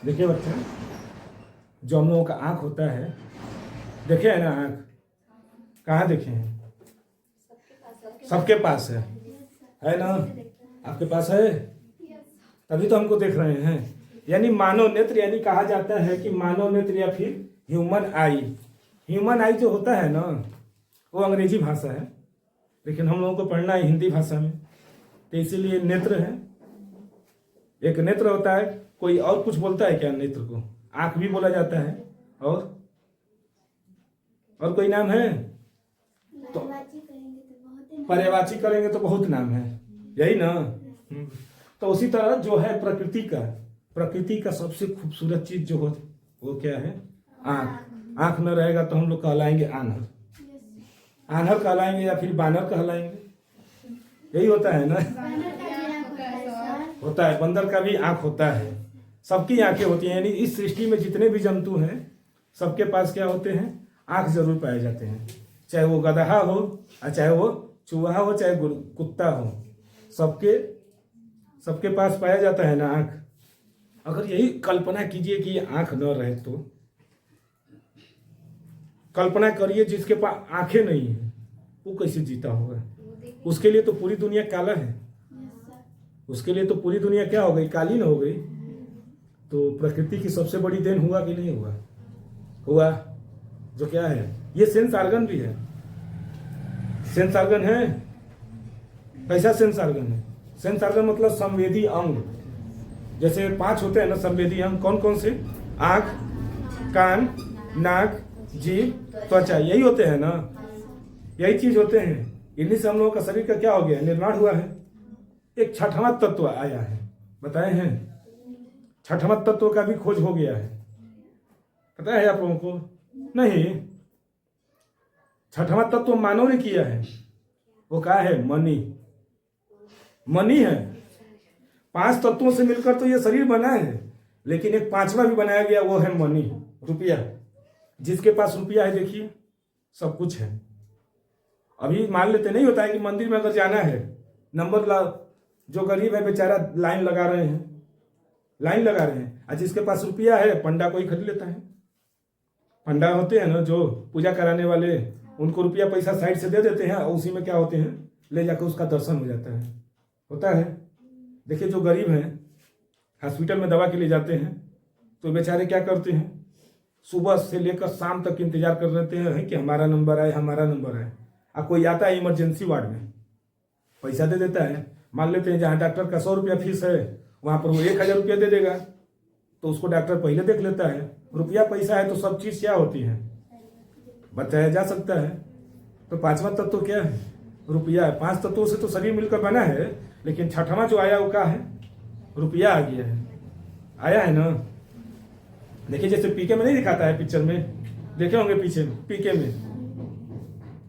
देखिए बच्चा, जो हम लोगों का आँख होता है, देखे है ना आँख? कहाँ देखे हैं? सबके पास है ना? आपके पास है, तभी तो हमको देख रहे हैं। यानी मानव नेत्र, यानी कहा जाता है कि मानव नेत्र या फिर ह्यूमन आई। ह्यूमन आई जो होता है ना, वो अंग्रेजी भाषा है, लेकिन हम लोगों को पढ़ना है हिंदी भाषा में, तो इसीलिए नेत्र है। एक नेत्र होता है। कोई और कुछ बोलता है क्या नेत्र को? आंख भी बोला जाता है। और कोई नाम है? तो पर्यायवाची करेंगे तो बहुत नाम है, यही ना। तो उसी तरह जो है प्रकृति का सबसे खूबसूरत चीज जो हो वो क्या है? आंख। आंख न रहेगा तो हम लोग कहलाएंगे आन्हर। आन्हर कहलाएंगे या फिर बानर कहलाएंगे, यही होता है ना। होता है, बंदर का भी आंख होता है। सबकी आंखें होती हैं, यानी इस सृष्टि में जितने भी जंतु हैं सबके पास क्या होते हैं? आंख जरूर पाए जाते हैं। चाहे वो गदहा हो, चाहे वो चूहा हो, चाहे कुत्ता हो, सबके पास पाया जाता है ना आंख। अगर यही कल्पना कीजिए कि ये आंख न रहे तो कल्पना करिए जिसके पास आंखें नहीं है वो कैसे जीता होगा? उसके लिए तो पूरी दुनिया काला है, उसके लिए तो पूरी दुनिया क्या हो गई? कालीन हो गई। तो प्रकृति की सबसे बड़ी देन हुआ कि नहीं हुआ? हुआ। जो क्या है, ये सेंस ऑर्गन भी है। सेंस ऑर्गन है। कैसा सेंस ऑर्गन है? सेंस ऑर्गन मतलब संवेदी अंग। जैसे 5 होते हैं ना संवेदी अंग, कौन कौन से? आंख, कान, नाक, जीभ, त्वचा, यही होते हैं ना। यही चीज होते हैं। इन्हीं से हम लोगों का शरीर का क्या हो गया? निर्माण हुआ है। एक छठवां तत्व आया है, बताए हैं? छठवां तत्व का भी खोज हो गया है, पता है आप लोगों को? नहीं। छठवां तत्व मानव ने किया है। वो क्या है? मनी। मनी है। 5 तत्वों से मिलकर तो ये शरीर बना है, लेकिन एक 5वां भी बनाया गया, वो है मनी, रुपया। जिसके पास रुपया है देखिए सब कुछ है। अभी मान लेते नहीं होता है कि मंदिर में अगर जाना है, नंबर ला, जो गरीब है बेचारा लाइन लगा रहे हैं, और जिसके पास रुपया है पंडा को ही खरीद लेता है। पंडा होते हैं ना जो पूजा कराने वाले, उनको रुपया पैसा साइड से दे देते हैं और उसी में क्या होते हैं? ले जाकर उसका दर्शन हो जाता है। होता है। देखिए जो गरीब हैं हॉस्पिटल में दवा के लिए जाते हैं तो बेचारे क्या करते हैं? सुबह से लेकर शाम तक इंतजार कर रहते हैं कि हमारा नंबर आए, हमारा नंबर आए। अब कोई आता है इमरजेंसी वार्ड में, पैसा दे देता है। मान लेते हैं जहाँ डॉक्टर का 100 रुपया फीस है, वहां पर वो 1000 रुपया दे देगा, तो उसको डॉक्टर पहले देख लेता है। रुपया पैसा है तो सब चीज क्या होती है? बचाया जा सकता है। तो 5वां तत्व क्या है? रुपया है। 5 तत्वों से तो शरीर मिलकर बना है, लेकिन छठवां जो आया वो क्या है? रुपया आ गया है। आया है ना। देखिए जैसे पीके में नहीं दिखाता है पिक्चर में, देखे होंगे पीछे पीके में,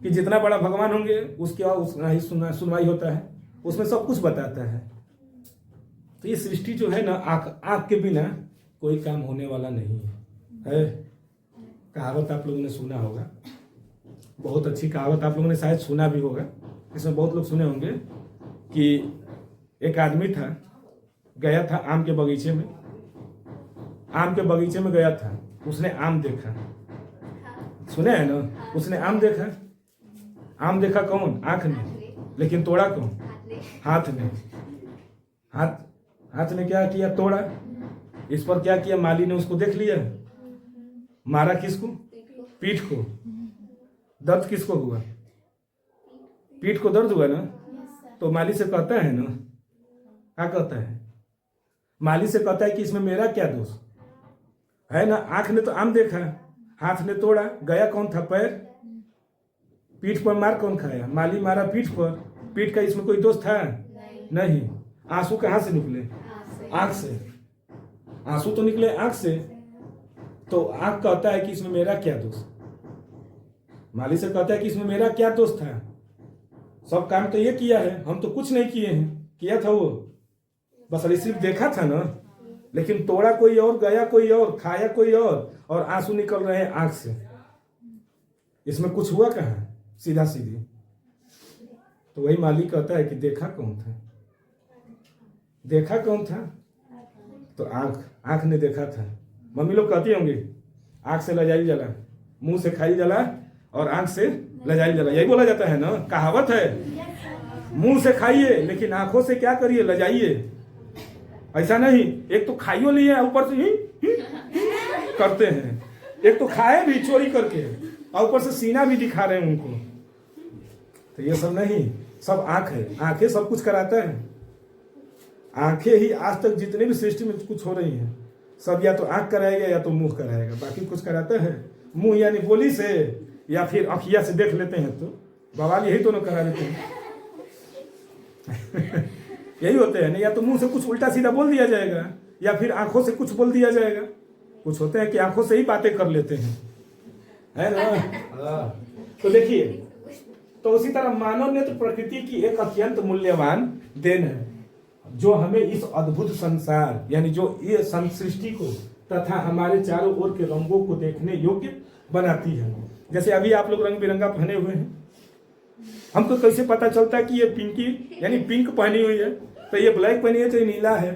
कि जितना बड़ा भगवान होंगे उसके और उतना ही सुनवाई होता है, उसमें सब कुछ बताता है। तो ये सृष्टि जो है ना, आंख के बिना कोई काम होने वाला नहीं है। कहावत आप लोगों ने सुना होगा, बहुत अच्छी कहावत आप लोगों ने शायद सुना भी होगा, इसमें बहुत लोग सुने होंगे कि एक आदमी था, गया था आम के बगीचे में। आम के बगीचे में गया था, उसने आम देखा। सुने हैं ना? उसने आम देखा। आम देखा कौन? आंख ने। लेकिन तोड़ा कौन? हाथ ने। हाथ ने क्या किया? तोड़ा। इस पर क्या किया? माली ने उसको देख लिया, मारा किसको? पीठ को। दर्द किसको हुआ? पीठ को दर्द हुआ ना। तो माली से कहता है ना, क्या कहता है? माली से कहता है कि इसमें मेरा क्या दोष है ना। आंख ने तो आम देखा, हाथ ने तोड़ा, गया कौन था? पैर। पीठ पर मार कौन खाया? माली मारा पीठ पर। पीठ का इसमें कोई दोष था? नहीं। आंसू कहां से निकले? आंख से। आंसू तो निकले आंख से। तो आंख कहता है कि इसमें मेरा क्या दोष? माली से कहता है कि इसमें मेरा क्या दोष था? सब काम तो ये किया है, हम तो कुछ नहीं किए हैं। किया था वो, बस सिर्फ देखा था ना। लेकिन तोड़ा कोई और, गया कोई और, खाया कोई और आंसू निकल रहे हैं आंख से। इसमें कुछ हुआ कहाँ? सीधा सीधी। तो वही मालिक कहता है कि देखा कौन था? देखा कौन था? तो आंख ने देखा था। मम्मी लोग कहती होंगी आंख से लजाई जला, मुंह से खाई जला और आंख से लजाई जला, यही बोला जाता है ना, कहावत है। मुंह से खाइए लेकिन आंखों से क्या करिए, लजाइए। ऐसा नहीं एक तो खाइयो लिए ऊपर से ही करते हैं, एक तो खाए भी चोरी करके और ऊपर से सीना भी दिखा रहे हैं उनको। तो ये सब नहीं, सब आंख है, आंखें सब कुछ कराता है। आंखें ही आज तक जितने भी सृष्टि में कुछ हो रही हैं सब या तो आंख कराएगा या तो मुंह कराएगा, बाकी कुछ कराता है। मुंह यानी बोली से या फिर अखिया से देख लेते हैं तो बवाल यही तो न करा देते हैं यही होते हैं ना, या तो मुंह से कुछ उल्टा सीधा बोल दिया जाएगा या फिर आंखों से कुछ बोल दिया जाएगा। कुछ होते हैं कि आंखों से ही बातें कर लेते हैं, है ना। तो देखिए, तो उसी तरह मानव नेत्र प्रकृति की एक अत्यंत मूल्यवान देन है जो हमें इस अद्भुत संसार यानी जो ये सृष्टि को तथा हमारे चारों ओर के रंगों को देखने योग्य बनाती है। जैसे अभी आप लोग रंग बिरंगा पहने हुए हैं, हमको कैसे पता चलता है कि ये पिंकी यानी पिंक पहनी हुई है, तो ये ब्लैक पहनी है तो ये नीला है,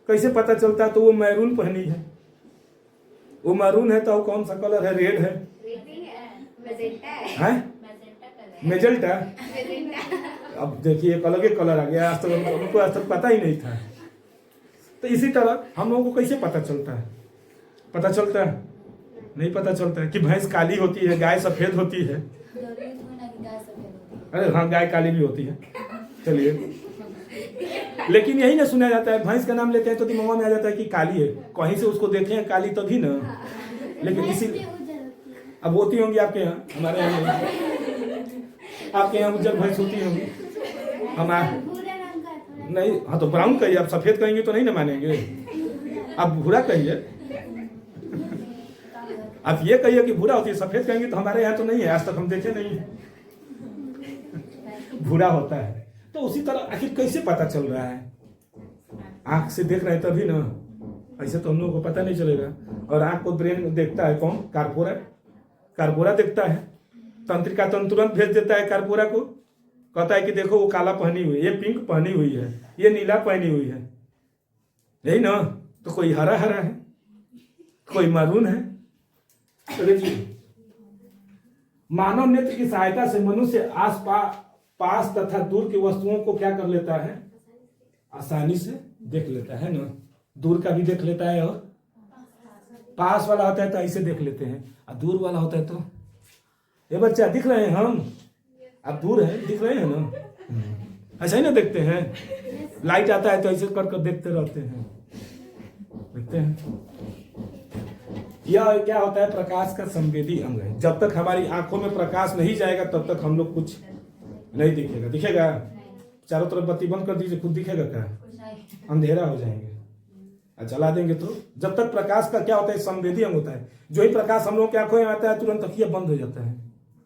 कैसे पता चलता है? तो वो मैरून पहनी है, वो मैरून है तो कौन सा कलर है? रेड है, मेजेंटा। अब देखिए एक अलग ही कलर आ गया, आज तक उनको आज तक पता ही नहीं था। तो इसी तरह हम लोगों को कैसे पता चलता है? पता चलता है नहीं, पता चलता है कि भैंस काली होती है, गाय सफेद होती है। अरे हाँ, गाय काली भी होती है, चलिए। लेकिन यही ना सुना जाता है, भैंस का नाम लेते हैं तो दिमाग में आ जाता है कि काली है, कहीं से उसको देखे हैं काली तभी ना। लेकिन इसी अब होती होंगी आपके यहाँ, हमारे यहाँ आपके यहाँ उज्जर भैंस होती होंगी, हमारे नहीं। हाँ तो ब्राउन कहिए, आप सफेद कहेंगे तो नहीं ना मानेंगे, आप भूरा कहिए। आप ये कहिए कि भूरा होती है, सफेद कहेंगे तो हमारे यहाँ तो नहीं है, आज तक हम देखे नहीं है भूरा होता है। तो उसी तरह आखिर कैसे पता चल रहा है? आंख से देख रहे हैं तभी ना, ऐसे तो हम लोगों को पता नहीं चलेगा। और आंख को ब्रेन देखता है कौन? कार्पोरा, कार्पोरा देखता है। तंत्रिका तुरंत भेज देता है कार्पोरा को, कहता है कि देखो वो काला पहनी हुई है, ये पिंक पहनी हुई है, ये नीला पहनी हुई है, यही ना। तो कोई हरा हरा है, कोई मैरून है। तो देखिए, मानव नेत्र की सहायता से मनुष्य पास तथा दूर की वस्तुओं को क्या कर लेता है? आसानी से देख लेता है ना। दूर का भी देख लेता है, और पास वाला होता है तो ऐसे देख लेते हैं, और दूर वाला होता है तो ये बच्चा दिख रहे हैं हम, अब दूर है, दिख रहे हैं ना, ऐसा ही ना देखते हैं। लाइट आता है तो ऐसे कर कर देखते रहते हैं, देखते हैं। यह क्या होता है? प्रकाश का संवेदी अंग है। जब तक हमारी आंखों में प्रकाश नहीं जाएगा तब तक हम लोग कुछ नहीं दिखेगा। दिखेगा? चारों तरफ बत्ती बंद कर दीजिए, खुद दिखेगा क्या? अंधेरा हो जाएंगे। जला देंगे तो जब तक प्रकाश का क्या होता है? संवेदी अंग होता है। जो ही प्रकाश हम लोग की आंखों में आता है तुरंत अखियां बंद हो जाता है,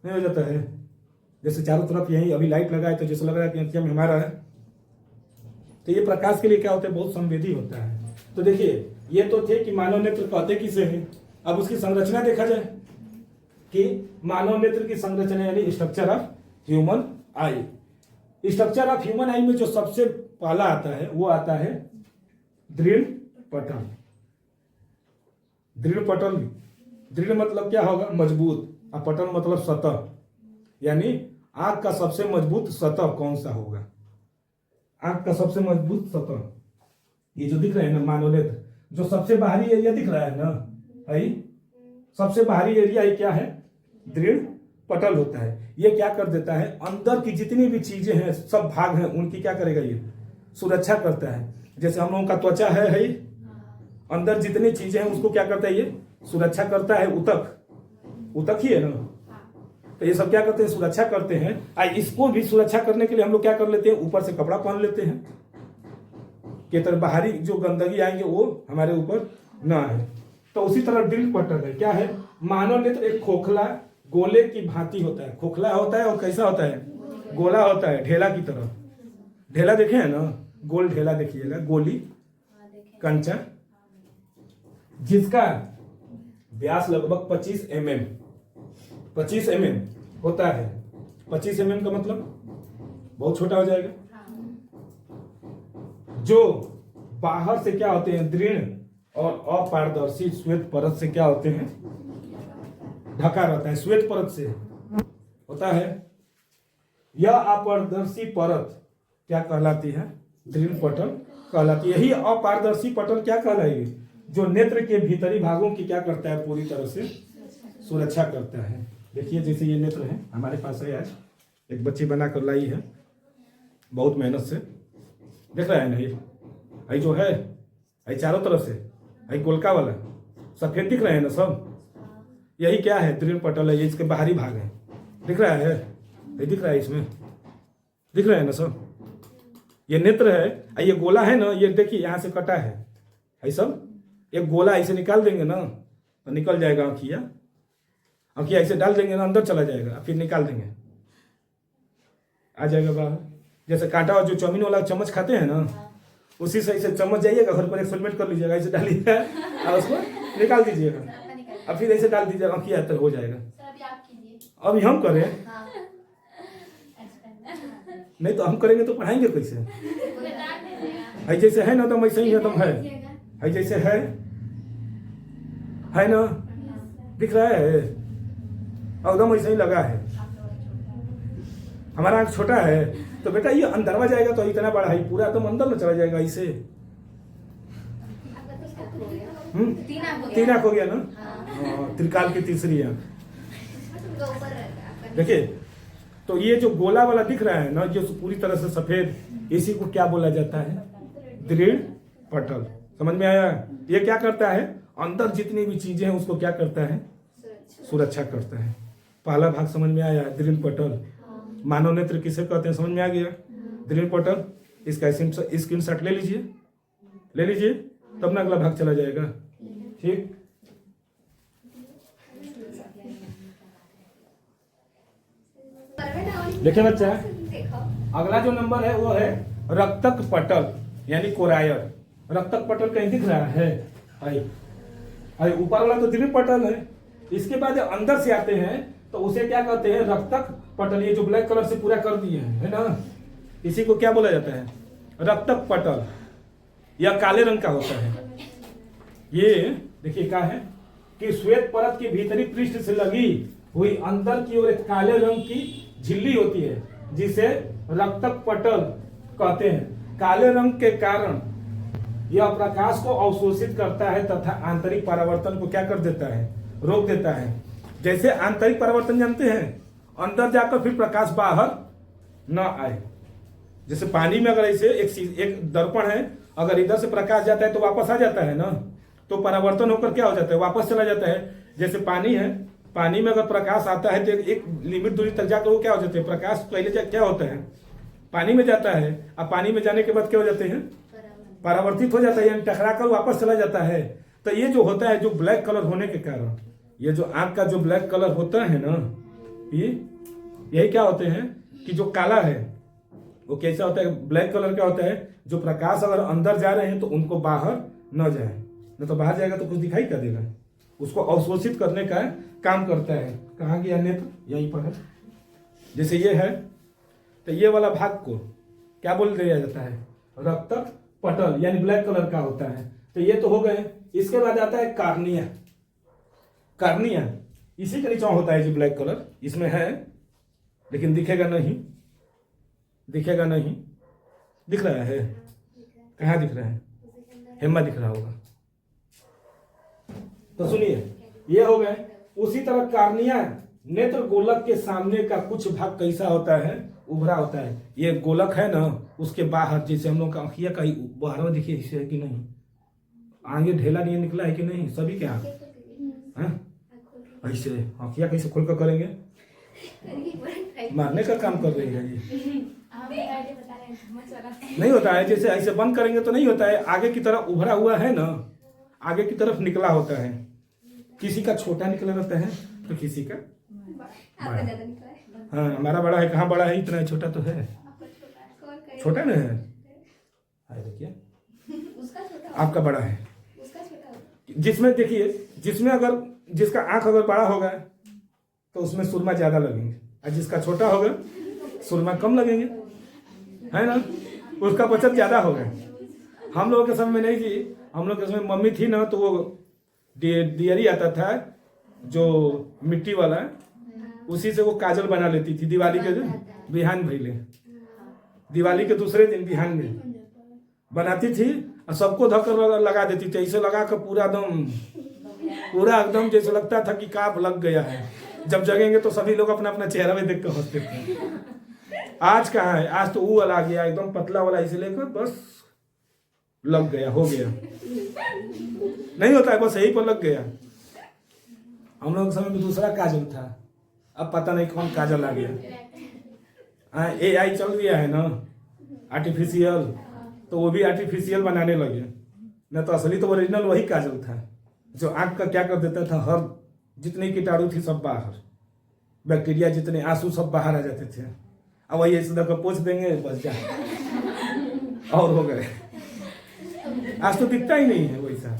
नहीं हो जाता है? जैसे चारों तरफ यही अभी लाइट लगा है तो जैसे लग रहा है कि अखियां में हमारा है। तो ये प्रकाश के लिए क्या होता है? बहुत संवेदी होता है। तो देखिए, ये तो थे कि मानव नेत्र कहते किसे है। अब उसकी संरचना देखा जाए कि मानव नेत्र की संरचना यानी structure of human I. Structure of human आई में जो सबसे पहला आता है वो आता है दृढ़ पटल। दृढ़ पटल, दृढ़ मतलब क्या होगा? मजबूत, और पटल मतलब सतह, यानी आंख का सबसे मजबूत सतह कौन सा होगा? आंख का सबसे मजबूत सतह ये जो दिख रहे हैं ना, मानव नेत्र, जो सबसे बाहरी एरिया दिख रहा है ना, है सबसे बाहरी एरिया ये क्या है? दृढ़ पटल होता है। ये क्या कर देता है? अंदर की जितनी भी चीजें हैं, सब भाग हैं, उनकी क्या करेगा? ये सुरक्षा करता है। जैसे हम लोगों का त्वचा है अंदर जितनी चीजें हैं उसको क्या करता है? ये सुरक्षा करता है। उतक ही है ना, तो ये सब क्या करते हैं? सुरक्षा करते हैं। इसको भी सुरक्षा करने के लिए हम लोग क्या कर लेते हैं? ऊपर से कपड़ा पहन लेते हैं कि तरह बाहरी जो गंदगी आएंगे वो हमारे ऊपर ना आए। तो उसी तरह दृढ़ पटल है। क्या है? मानव नेत्र एक खोखला गोले की भांति होता है। खोखला होता है और कैसा होता है? गोला होता है, ढेला की तरह। ढेला देखे है ना, गोल ढेला देखिएगा, गोली कंचा, जिसका व्यास लगभग 25 mm होता है। 25 mm का मतलब बहुत छोटा हो जाएगा। जो बाहर से क्या होते हैं, दृढ़ और अपारदर्शी श्वेत परत से क्या होते हैं, ढका रहता है। श्वेत परत से होता है। यह अपारदर्शी परत क्या कहलाती है, दृढ़ पटल कहलाती है। यही अपारदर्शी पटल क्या कहलाएगी, जो नेत्र के भीतरी भागों की क्या करता है, पूरी तरह से सुरक्षा करता है। देखिए जैसे ये नेत्र है हमारे पास है, आज एक बच्ची बना कर लाई है बहुत मेहनत से, देख रहा है ना, ये जो है ये चारों तरफ से ये गोलका वाला सफेद दिख रहे हैं ना सब, यही क्या है, दृढ़ पटल है। ये इसके बाहरी भाग है, दिख रहा है, ये दिख रहा है, इसमें दिख रहा है ना सब, ये नेत्र है। ये गोला है ना, ये देखिए यहाँ से कटा है, ये सब एक गोला ऐसे निकाल देंगे ना तो निकल जाएगा आँखिया, आँखिया ऐसे डाल देंगे ना अंदर चला जाएगा, फिर निकाल देंगे आ जाएगा बाहर। जैसे कांटा और जो चाउमीन वाला चम्मच खाते हैं ना, उसी से ऐसे चम्मच जाइएगा घर पर एक्सपेरिमेंट कर लीजिएगा, ऐसे डालिएगा और उसको निकाल दीजिएगा, अब फिर ऐसे डाल दीजिएगा, आँखिया तो हो जाएगा। अभी हम करें, नहीं तो हम करेंगे तो पढ़ाएंगे कैसे, है जैसे है ना तो वैसे ही एकदम है जैसे है ना, दिख रहा है एकदम वैसे ही लगा है। हमारा आँख छोटा है तो बेटा ये अंदरवा जाएगा तो इतना बड़ा है, पूरा एकदम अंदर में चला जाएगा इसे। तीन आँख हो गया ना, त्रिकाल की तीसरी आँख। देखिए तो ये जो गोला वाला दिख रहा है ना, जो पूरी तरह से सफेद, इसी को क्या बोला जाता है, दृढ़ पटल। समझ में आया। ये क्या करता है, अंदर जितनी भी चीजें हैं उसको क्या करता है, सुरक्षा करता है। पहला भाग समझ में आया, दृढ़ पटल। मानव नेत्र किसे कहते हैं, समझ में आ गया, दृढ़ पटल। इसका स्क्रीनशॉट ले लीजिए तब ना अगला भाग चला जाएगा। ठीक, देखिए बच्चा, अगला जो नंबर है वो है रक्तक पटल यानी कोरायर। रक्तक पटल कहीं दिख रहा है, ऊपर वाला तो दृढ़ पटल है। इसके बाद जब अंदर से आते हैं तो उसे क्या कहते हैं, रक्तक पटल। ये जो ब्लैक कलर से पूरा कर दिए हैं, है ना, इसी को क्या बोला जाता है, रक्तक पटल। यह काले रंग का होता है। ये देखिए क्या है कि श्वेत परत के भीतरी पृष्ठ से लगी हुई अंदर की ओर एक काले रंग की झिल्ली होती है, जिसे रक्तक पटल कहते हैं। काले रंग के कारण यह प्रकाश को अवशोषित करता है तथा आंतरिक परावर्तन को क्या कर देता है, रोक देता है। जैसे आंतरिक परावर्तन जानते हैं, अंदर जाकर फिर प्रकाश बाहर न आए। जैसे पानी में अगर ऐसे एक दर्पण है, अगर इधर से प्रकाश जाता है तो वापस आ जाता है ना, तो परावर्तन होकर क्या हो जाता है, वापस चला जाता है। जैसे पानी है, पानी में अगर प्रकाश आता है तो एक लिमिट दूरी तक जाकर वो क्या हो जाते हैं, प्रकाश पहले क्या होता है, पानी में जाता है। अब पानी में जाने के बाद क्या हो जाते हैं, परावर्तित हो जाता है, यानी टकरा कर वापस चला जाता है। तो ये जो होता है, जो ब्लैक कलर होने के कारण, ये जो आंख का जो ब्लैक कलर होता है ना, ये यही क्या होते हैं कि जो काला है वो कैसा होता है, ब्लैक कलर क्या होता है, जो प्रकाश अगर अंदर जा रहे हैं तो उनको बाहर न जाए, न तो बाहर जाएगा तो कुछ दिखाई क्या देगा, उसको अवशोषित करने का काम करता है। कहाँ गया नेत्र, यहीं पर है। जैसे ये है तो ये वाला भाग को क्या बोल दिया जाता है, रक्तक पटल, यानी ब्लैक कलर का होता है। तो ये तो हो गए। इसके बाद आता है कार्निया। कार्निया इसी के नीचे होता है जो ब्लैक कलर इसमें है, लेकिन दिखेगा नहीं, दिख रहा है, कहाँ दिख रहा है, हेमा दिख रहा होगा। तो सुनिए, ये हो गए। उसी तरह कार्निया नेत्र गोलक के सामने का कुछ भाग कैसा होता है, उभरा होता है। ये गोलक है ना, उसके बाहर, जैसे हम लोग का आँखिया का बाहर में देखिए ऐसे है कि नहीं, आगे ढेला नहीं निकला है कि नहीं, सभी के आँख ऐसे आँखिया कैसे खोल कर करेंगे, मारने का काम कर रही है ये। नहीं होता है, जैसे ऐसे बंद करेंगे तो नहीं होता है, आगे की तरफ उभरा हुआ है ना, आगे की तरफ निकला होता है। किसी का छोटा निकला रहता है तो किसी का बड़ा। हाँ, हमारा बड़ा है, कहाँ बड़ा है, इतना छोटा तो है, छोटा ना है, देखिए आपका बड़ा है। जिसमें देखिए, जिसमें अगर जिसका आंख अगर बड़ा होगा तो उसमें सुरमा ज्यादा लगेंगे, और जिसका छोटा होगा सुरमा कम लगेंगे, है ना, उसका बचत ज्यादा होगा। हम लोगों के समय में नहीं थी, हम लोग के समय मम्मी थी ना, तो वो दियरी आता था जो मिट्टी वाला, उसी से वो काजल बना लेती थी दिवाली के दिन बिहान भइले, दिवाली के दूसरे दिन बिहान में बनाती थी और सबको धक्कर लगा देती थी, ऐसे लगा कर पूरा एकदम जैसे लगता था कि काप लग गया है। जब जगेंगे तो सभी लोग अपना अपना चेहरा में देख कर हंसते थे। आज कहाँ है, आज तो वो वाला आ गया एकदम पतला वाला, इसे लेकर बस लग गया, हो गया, नहीं होता है, बस यही पर लग गया। हम लोग समय में दूसरा काजल था, अब पता नहीं कौन काजल आ गया। AI चल गया है ना, आर्टिफिशियल, तो वो भी आर्टिफिशियल बनाने लगे, न तो असली तो ओरिजिनल वही काजल था जो आंख का क्या कर देता था, हर जितनी कीटाणु थी सब बाहर, बैक्टीरिया जितने आंसू सब बाहर आ जाते थे। अब वही ऐसे धक्का पोंछ देंगे बस जा और हो गए। आज तो दिखता ही नहीं है वैसा।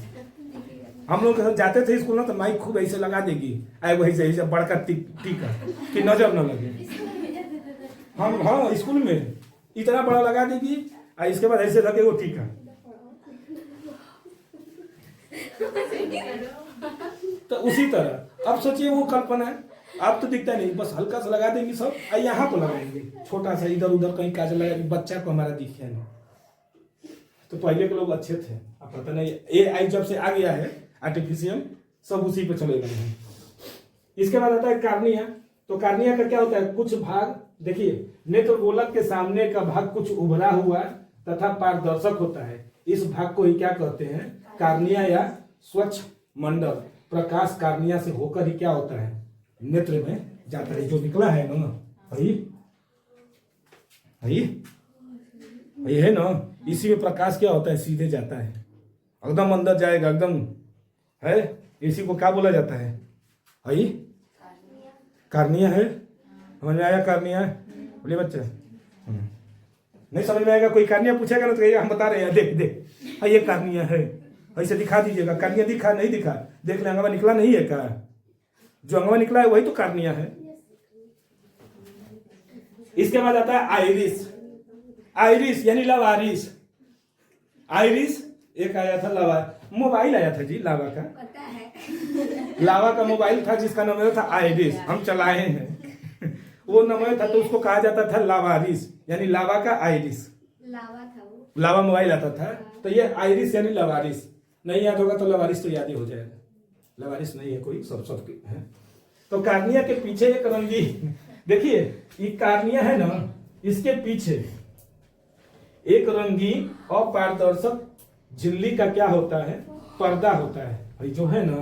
हम लोग जाते थे स्कूल ना, तो माइक खूब ऐसे लगा देगी, आए वही से ऐसे बड़का टीका कि नजर न लगे। हम हाँ स्कूल में इतना बड़ा लगा देगी, और इसके बाद ऐसे लगे वो टीका। तो उसी तरह अब सोचिए वो कल्पना है, अब तो दिखता नहीं, बस हल्का सा लगा देंगे सब, और यहाँ तो लगाएंगे छोटा सा, इधर उधर कहीं काजल लगाएंगे, बच्चा को हमारा दिखे ना। तो पहले के लोग अच्छे थे, अब पता नहीं AI जब से आ गया है आर्टिफिशियल, सब उसी पे चले गए हैं। इसके बाद आता है कार्निया। तो कार्निया का क्या होता है, कुछ भाग देखिए, नेत्र गोलक के सामने का भाग कुछ उभरा हुआ तथा पारदर्शक होता है, इस भाग को ही क्या कहते हैं, कार्निया या स्वच्छ मंडल। प्रकाश कार्निया से होकर ही क्या होता है, नेत्र में जाता है। जो निकला है ना ये है ना, इसी में प्रकाश क्या होता है, सीधे जाता है, एकदम अंदर जाएगा एकदम, है इसी को क्या बोला जाता है, कार्निया है। समझ में आया कार्निया? बोलिए बच्चे, नहीं समझ में आएगा, कोई कार्निया पूछेगा ना तो हम बता रहे हैं, देख देख ये कार्निया है, ऐसे दिखा दीजिएगा, कार्निया दिखा नहीं दिखा, देख ले अंगवा निकला नहीं है क्या, जो अंगवा निकला है वही तो कार्निया है। इसके बाद आता है आइरिस। आइरिस यानी लवारिस। आइरिस एक आया था, लावा मोबाइल आया था जी, लावा का पता है। लावा का मोबाइल था जिसका नाम था आइरिस, हम चलाए हैं। वो नंबर था तो उसको कहा जाता था लावारिस, यानी लावा का आइरिस। लावा था वो, लावा मोबाइल आता था, तो ये आइरिस यानी लवारिस। नहीं याद होगा तो लवारिस तो याद ही हो जाएगा, लवारिस नहीं है कोई, सब है। तो कार्निया के पीछे एक रंगी, देखिए ये कार्निया है ना, इसके पीछे एक रंगीन और पारदर्शक झिल्ली का क्या होता है, पर्दा होता है, भाई जो है ना,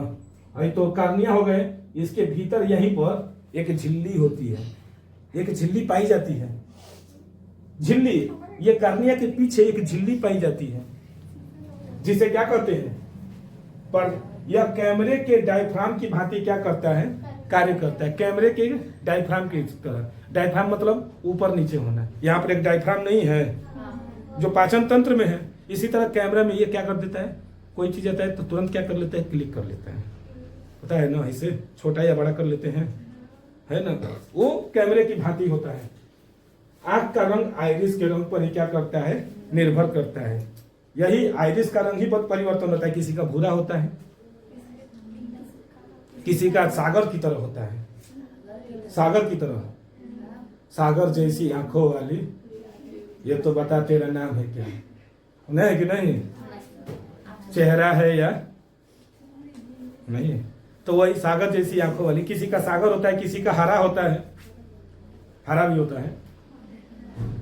भाई तो कार्निया हो गए, इसके भीतर यहीं पर एक झिल्ली होती है, एक झिल्ली पाई जाती है। झिल्ली, ये कार्निया के पीछे एक झिल्ली पाई जाती है, जिसे क्या कहते हैं, पर यह कैमरे के डायफ्राम की भांति क्या करता है, कार्य करता है। कैमरे के डायफ्राम की तरह, डायफ्राम मतलब ऊपर नीचे होना, यहाँ पर एक डायफ्राम नहीं है जो पाचन तंत्र में है, इसी तरह कैमरा में ये क्या कर देता है, कोई चीज आता है तो तुरंत क्या कर लेता है, क्लिक कर लेता है, पता है ना, ऐसे छोटा या बड़ा कर लेते हैं, है ना, वो कैमरे की भांति होता है। आंख का रंग आइरिस के रंग पर ही क्या करता है, निर्भर करता है। यही आइरिस का रंग ही बहुत परिवर्तन होता है, किसी का भूरा होता है, किसी का सागर की तरह होता है, सागर की तरह, सागर जैसी आंखों वाली, ये तो बता तेरा नाम है क्या, नहीं कि नहीं, चेहरा है या नहीं, तो वही सागर जैसी आंखों वाली। किसी का सागर होता है, किसी का हरा होता है, हरा भी होता है,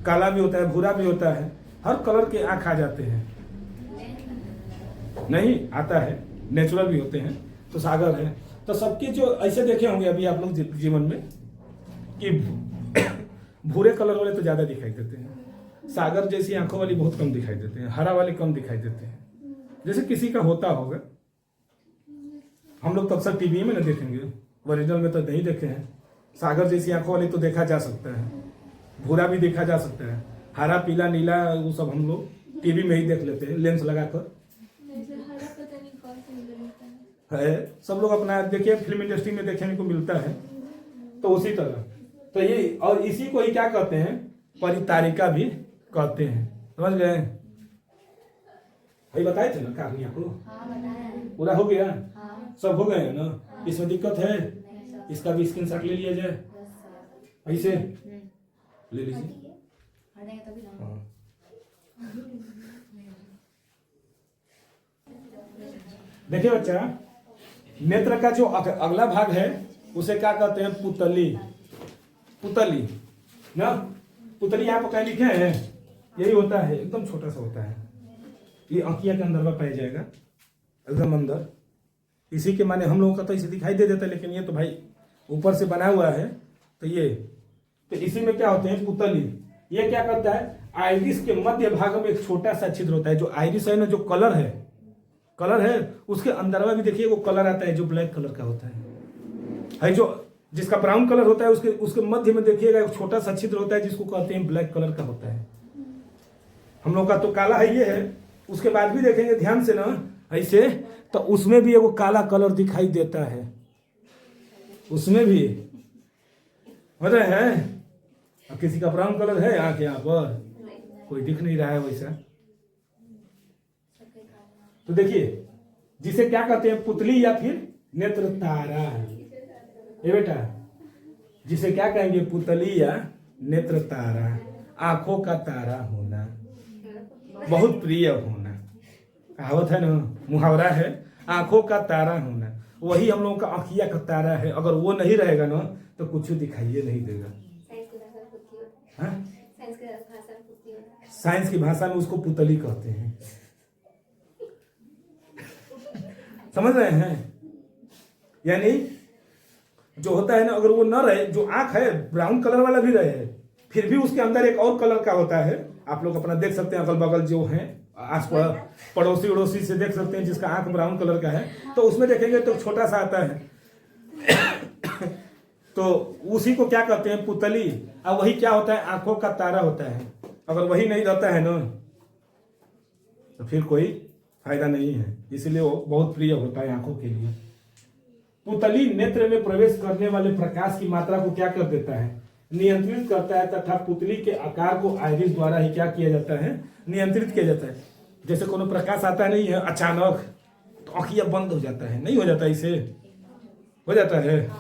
काला भी होता है, भूरा भी होता है, हर कलर के आंख आ जाते हैं, नहीं आता है, नेचुरल भी होते हैं, तो सागर है। तो सबके जो ऐसे देखे होंगे अभी आप लोग जीवन में कि भूरे कलर वाले तो ज्यादा दिखाई देते हैं, सागर जैसी आंखों वाली बहुत कम दिखाई देते हैं, हरा वाले कम दिखाई देते हैं, जैसे किसी का होता होगा। हम लोग तो अक्सर टीवी में ना देखेंगे, ओरिजिनल में तो नहीं देखे हैं। सागर जैसी आंखों वाली तो देखा जा सकता है, भूरा भी देखा जा सकता है, हरा पीला नीला वो सब हम लोग टीवी में ही देख लेते हैं लेंस लगाकर, है सब लोग अपना देखिए फिल्म इंडस्ट्री में देखने को मिलता है। तो उसी तरह तो ये, और इसी को ही क्या कहते हैं, परितारिका भी कहते हैं, समझ गए। भाई बताए थे ना कहानी आपको? हाँ बताया है। पूरा हो गया? हाँ सब हो गए हैं ना? हाँ। इसमें दिक्कत है? नहीं सर। इसका भी स्क्रीनशॉट ले लिया जाए बस सर। ऐसे हम्म। ले लीजिए। हटेंगे तभी ना। हाँ। देखिए बच्चा, नेत्र का जो अगला भाग है उसे क्या कहते हैं? पुतली। पुतली ना, पुतली आप कहीं लिखे हैं? यही होता है, एकदम छोटा सा होता है। ये आंखिया के अंदर पाया जाएगा, एकदम अंदर। इसी के माने हम लोगों का तो इसे दिखाई दे देता है, लेकिन ये तो भाई ऊपर से बना हुआ है। तो ये तो इसी में क्या होते हैं? पुतली। ये क्या करता है? आइरिस के मध्य भाग में एक छोटा सा छिद्र होता है। जो आइरिस है ना, जो कलर है उसके अंदर में भी देखिए वो कलर आता है जो ब्लैक कलर का होता है जो जिसका ब्राउन कलर होता है, उसके मध्य में देखिएगा एक छोटा सा छिद्र होता है जिसको कहते हैं ब्लैक कलर का होता है। हम लोग का तो काला है, ये है। उसके बाद भी देखेंगे ध्यान से ना ऐसे, तो उसमें भी एगो काला कलर दिखाई देता है, उसमें भी हो रहे हैं। अब किसी का ब्राउन कलर है आंख यहाँ पर? कोई दिख नहीं रहा है वैसा। तो देखिए, जिसे क्या कहते हैं? पुतली या फिर नेत्र तारा। ये बेटा, जिसे क्या कहेंगे? पुतली या नेत्र तारा। आंखों का तारा होना, बहुत प्रिय होना। कहावत है ना, मुहावरा है, आंखों का तारा होना। वही हम लोगों का आंखिया का तारा है। अगर वो नहीं रहेगा ना तो कुछ दिखाइए नहीं देगा। साइंस की भाषा में उसको पुतली कहते हैं। समझ रहे हैं? यानी जो होता है ना, अगर वो न रहे, जो आंख है ब्राउन कलर वाला भी रहे, फिर भी उसके अंदर एक और कलर का होता है। आप लोग अपना देख सकते हैं, अगल बगल जो है आस पड़ोसी उड़ोसी से देख सकते हैं जिसका आंख ब्राउन कलर का है, तो उसमें देखेंगे तो छोटा सा आता है। तो उसी को क्या कहते हैं? पुतली। अब वही क्या होता है? आंखों का तारा होता है। अगर वही नहीं रहता है ना तो फिर कोई फायदा नहीं है। इसलिए वो बहुत प्रिय होता है आंखों के लिए। पुतली नेत्र में प्रवेश करने वाले प्रकाश की मात्रा को क्या कर देता है? नियंत्रित करता है, तथा पुतली के आकार को आइरिस द्वारा ही क्या किया जाता है? नियंत्रित किया जाता है। जैसे कोनो प्रकाश आता नहीं है अचानक, तो आंखियां बंद हो जाता है, नहीं हो जाता, इसे हो जाता है।